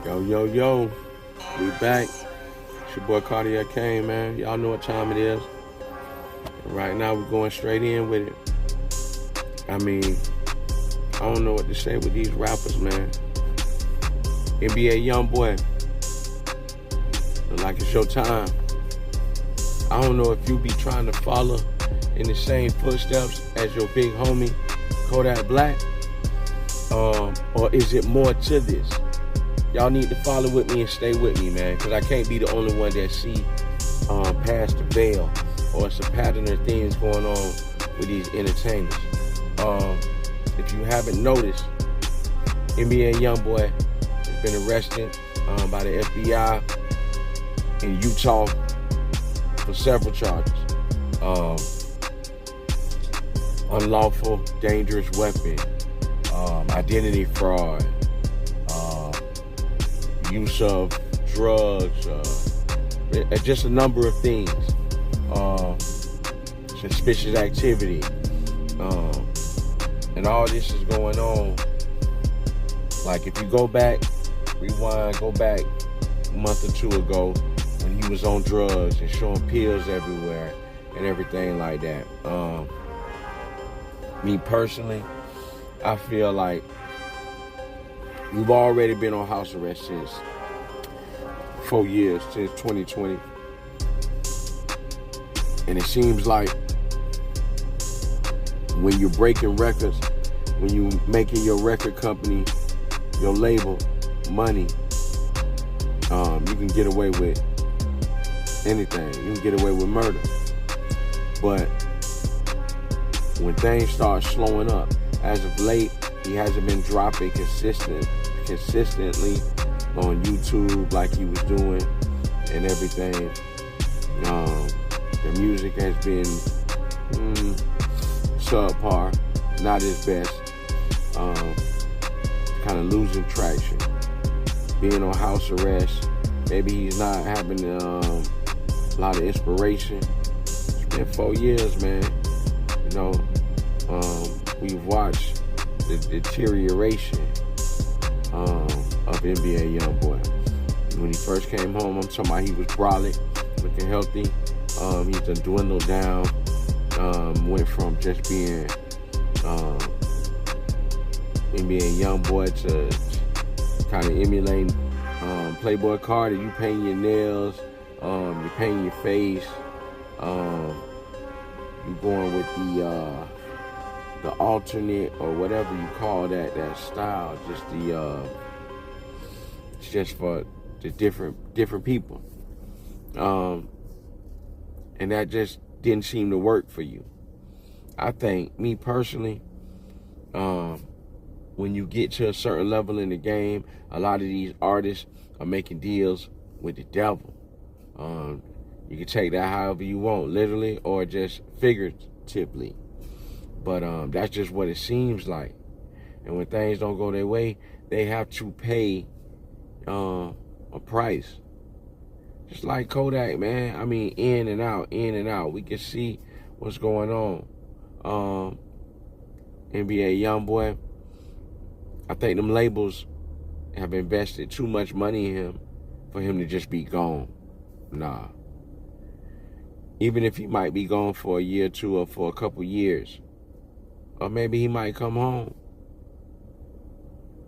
Yo, yo, yo, we back. It's your boy Cardiac Kane, man. Y'all know what time it is. And right now, we're going straight in with it. I mean, I don't know what to say with these rappers, man. NBA YoungBoy, look like it's your time. I don't know if you be trying to follow in the same footsteps as your big homie, Kodak Black, or is it more to this? Y'all need to follow with me and stay with me, man, because I can't be the only one that see past the veil, or it's a pattern of things going on with these entertainers. If you haven't noticed, NBA YoungBoy has been arrested by the FBI in Utah for several charges. Unlawful dangerous weapon, identity fraud, use of drugs, just a number of things, suspicious activity, and all this is going on. Like if you go back a month or two ago when he was on drugs and showing pills everywhere and everything like that. Me personally, I feel like we've already been on house arrest since 4 years, since 2020. And it seems like when you're breaking records, when you making your record company, your label, money, you can get away with anything. You can get away with murder. But when things start slowing up, as of late, he hasn't been dropping consistently on YouTube like he was doing and everything. The music has been subpar, not his best. Kind of losing traction. Being on house arrest, maybe he's not having a lot of inspiration. It's been 4 years, man. You know, we've watched the deterioration of NBA YoungBoy. When he first came home, I'm talking about he was brolic, looking healthy. He's done dwindled down. Went from just being NBA YoungBoy to kind of emulating Playboy Cardi. You paint your nails, you paint your face. You going with the alternate or whatever you call that style. Just it's just for the different people. And that just didn't seem to work for you. I think, me personally, when you get to a certain level in the game, a lot of these artists are making deals with the devil. You can take that however you want, literally or just figuratively. But that's just what it seems like. And when things don't go their way, they have to pay a price. Just like Kodak, man. I mean, in and out. We can see what's going on. NBA YoungBoy, I think them labels have invested too much money in him for him to just be gone. Nah. Even if he might be gone for a year or two or for a couple years, or maybe he might come home.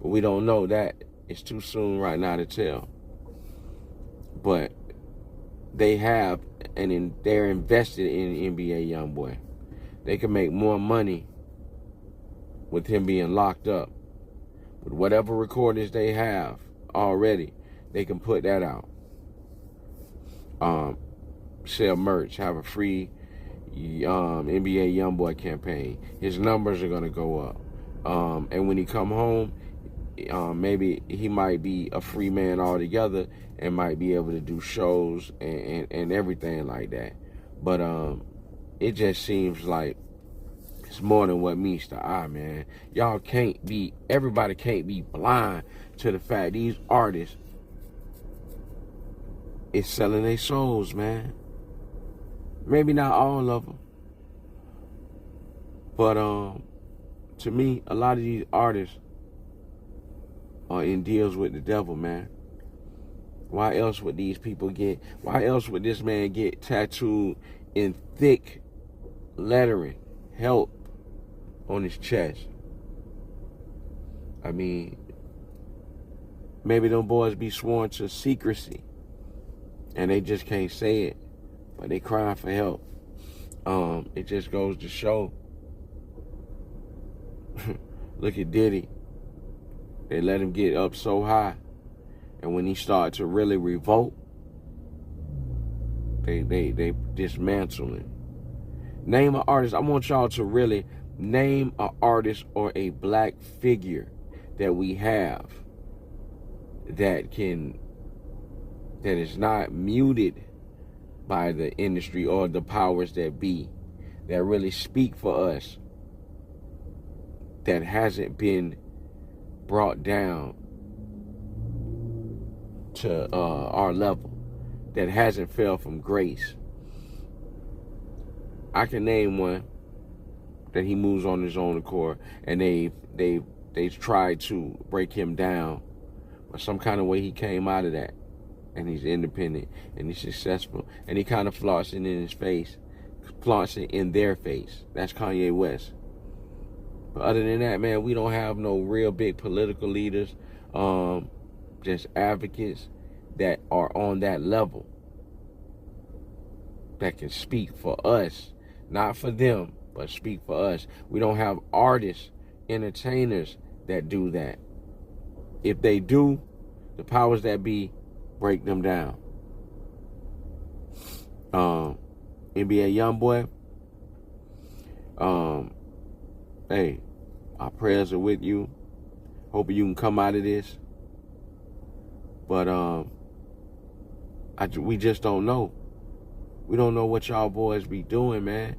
But we don't know that. It's too soon right now to tell. But they have, and they're invested in NBA YoungBoy. They can make more money with him being locked up. With whatever recordings they have already, they can put that out. Sell merch, have a free NBA YoungBoy campaign. His numbers are gonna go up. And when he come home, maybe he might be a free man altogether and might be able to do shows and everything like that. But it just seems like it's more than what meets the eye, man. Everybody can't be blind to the fact these artists is selling their souls, man. Maybe not all of them. But to me, a lot of these artists are in deals with the devil, man. Why else would these people get, why else would this man get tattooed in thick lettering, help, on his chest? I mean, maybe them boys be sworn to secrecy and they just can't say it, but they crying for help. It just goes to show. Look at Diddy. They let him get up so high, and when he started to really revolt, they dismantle him. Name an artist. I want y'all to really name an artist or a black figure that we have that is not muted by the industry or the powers that be, that really speak for us, that hasn't been brought down to our level, that hasn't fell from grace. I can name one that he moves on his own accord, and they tried to break him down, but some kind of way he came out of that, and he's independent and he's successful, and he kind of flaunts it in his face, flaunts it in their face. That's Kanye West. But other than that, man, we don't have no real big political leaders, just advocates that are on that level, that can speak for us, not for them, but speak for us. We don't have artists, entertainers that do that. If they do, the powers that be break them down. NBA YoungBoy, hey, our prayers are with you. Hoping you can come out of this. But we just don't know. We don't know what y'all boys be doing, man.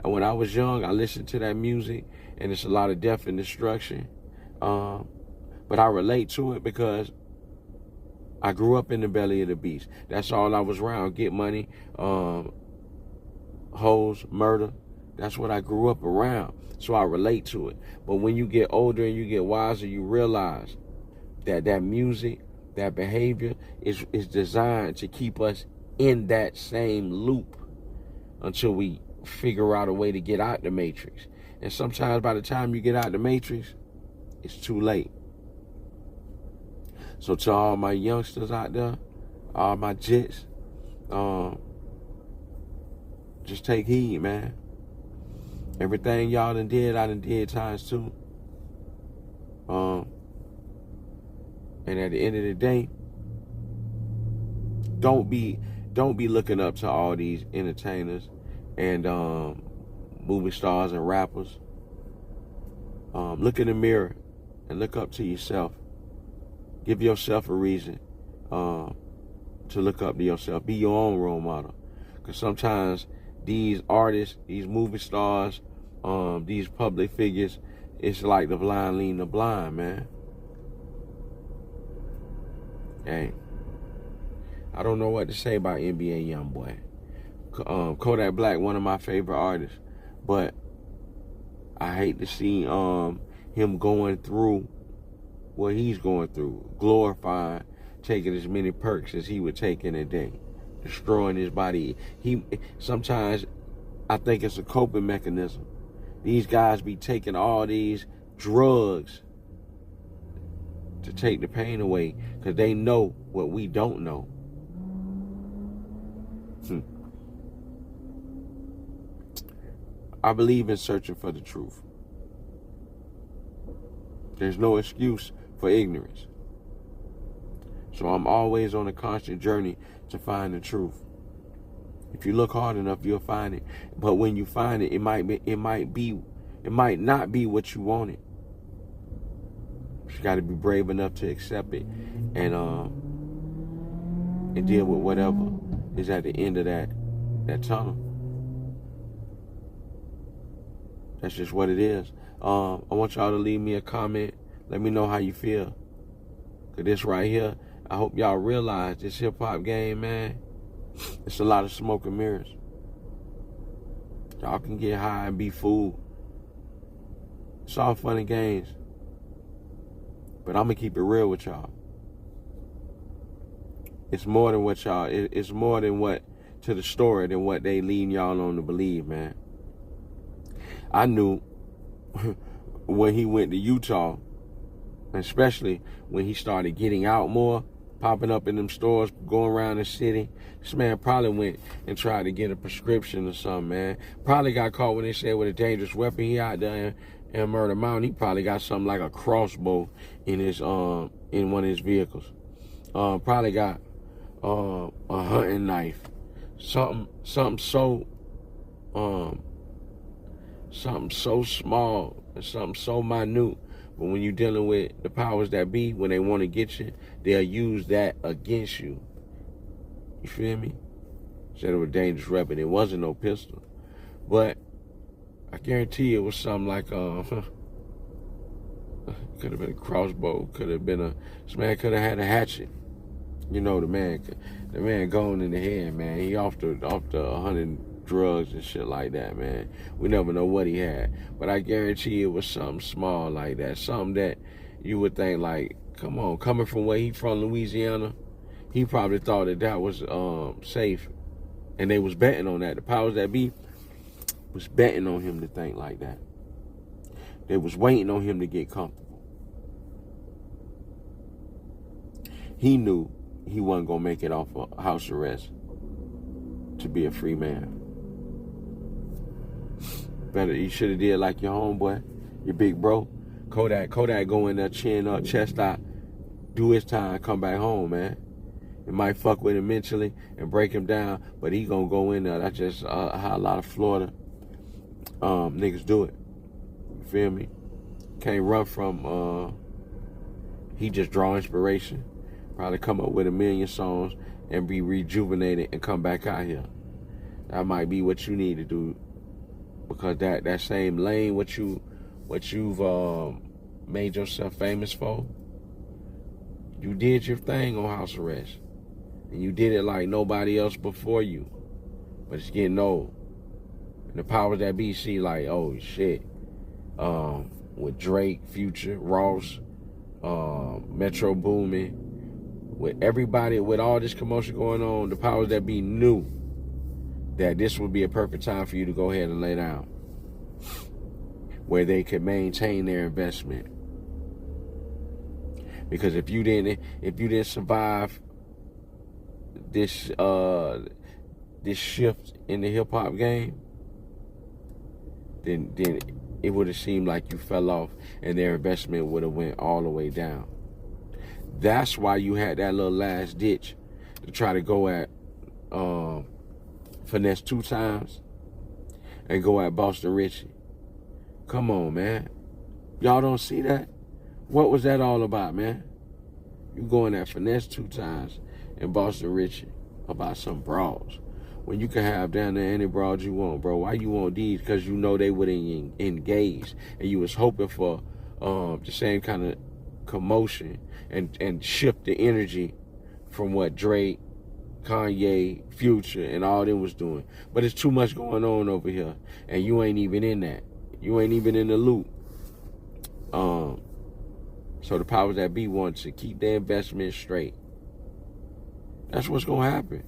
And when I was young, I listened to that music, and it's a lot of death and destruction. But I relate to it because I grew up in the belly of the beast. That's all I was around. Get money, hoes, murder. That's what I grew up around. So I relate to it. But when you get older and you get wiser, you realize that that music, that behavior is designed to keep us in that same loop until we figure out a way to get out the matrix. And sometimes by the time you get out the matrix, it's too late. So to all my youngsters out there, all my jits, just take heed, man. Everything y'all done did, I done did times two. And at the end of the day, don't be looking up to all these entertainers and movie stars and rappers. Look in the mirror and look up to yourself. Give yourself a reason to look up to yourself. Be your own role model. Because sometimes these artists, these movie stars, these public figures, it's like the blind leading the blind, man. Hey, I don't know what to say about NBA YoungBoy. Kodak Black, one of my favorite artists, but I hate to see him going through what he's going through, glorifying taking as many perks as he would take in a day, destroying his body. Sometimes I think it's a coping mechanism. These guys be taking all these drugs to take the pain away because they know what we don't know. I believe in searching for the truth. There's no excuse for ignorance. So I'm always on a constant journey to find the truth. If you look hard enough, you'll find it. But when you find it, it might not be what you wanted. You got to be brave enough to accept it and deal with whatever is at the end of that tunnel. That's just what it is. I want y'all to leave me a comment. Let me know how you feel. Cause this right here, I hope y'all realize this hip hop game, man, it's a lot of smoke and mirrors. Y'all can get high and be fooled. It's all fun and games. But I'm gonna keep it real with y'all. It's more than what y'all. It's more than what to the story than what they leading y'all on to believe, man. I knew when he went to Utah, especially when he started getting out more, popping up in them stores, going around the city. This man probably went and tried to get a prescription or something, man. Probably got caught when they said with a dangerous weapon. He out there in Murder Mountain. He probably got something like a crossbow in his in one of his vehicles. Probably got a hunting knife. Something so small and something so minute. But when you're dealing with the powers that be, when they want to get you, they'll use that against you. You feel me? Said it was a dangerous weapon. It wasn't no pistol. But I guarantee it was something like could have been a crossbow, could have been this man could have had a hatchet. You know, the man going in the head, man. He off the 100 drugs and shit like that, man. We never know what he had. But I guarantee it was something small like that. Something that you would think like, come on, coming from where he from, Louisiana, he probably thought that was safe. And they was betting on that. The powers that be was betting on him to think like that. They was waiting on him to get comfortable. He knew he wasn't going to make it off of house arrest to be a free man. Better, you should have did like your homeboy, your big bro. Kodak go in there, chin up, chest out, do his time, come back home, man. It might fuck with him mentally and break him down, but he gonna go in there. That's just how a lot of Florida niggas do it. You feel me? Can't run from, he just draw inspiration. Probably come up with 1 million songs and be rejuvenated and come back out here. That might be what you need to do, because that same lane, what you've made yourself famous for, you did your thing on house arrest, and you did it like nobody else before you. But it's getting old, and the powers that be see like, oh shit, with Drake, Future, Ross, Metro Boomin, with everybody, with all this commotion going on, the powers that be knew that this would be a perfect time for you to go ahead and lay down, where they could maintain their investment. Because if you didn't survive this shift in the hip hop game, then it would have seemed like you fell off, and their investment would have went all the way down. That's why you had that little last ditch to try to go at Finesse 2 times and go at Boston Richie. Come on, man. Y'all don't see that? What was that all about, man? You going at Finesse 2 times and Boston Richie about some bras, when you can have down there any bras you want, bro. Why you want these? Because you know they wouldn't engage, and you was hoping for the same kind of commotion and shift the energy from what Drake, Kanye, Future, and all them was doing. But it's too much going on over here, and you ain't even in that. You ain't even in the loop. So the powers that be want to keep their investment straight. That's what's gonna happen.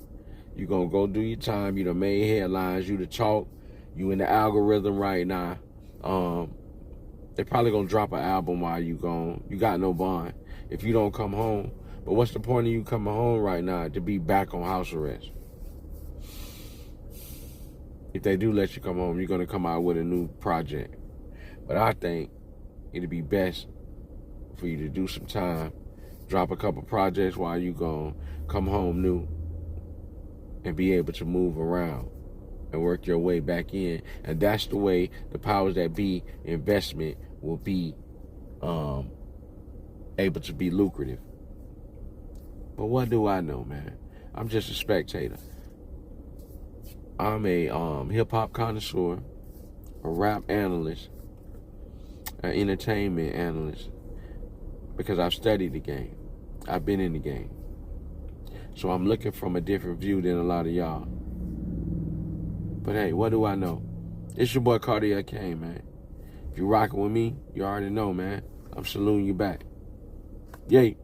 You gonna go do your time. You done made headlines. You the talk. You in the algorithm right now. They probably gonna drop an album while you gone. You got no bond if you don't come home. But what's the point of you coming home right now to be back on house arrest? If they do let you come home, you're gonna come out with a new project. But I think it'd be best for you to do some time, drop a couple projects while you gone, come home new, and be able to move around and work your way back in. And that's the way the powers that be investment will be able to be lucrative. But what do I know, man? I'm just a spectator. I'm a hip-hop connoisseur, a rap analyst, an entertainment analyst, because I've studied the game. I've been in the game. So I'm looking from a different view than a lot of y'all. But hey, what do I know? It's your boy Cardiac Kane, man. If you're rocking with me, you already know, man. I'm saluting you back. Yay.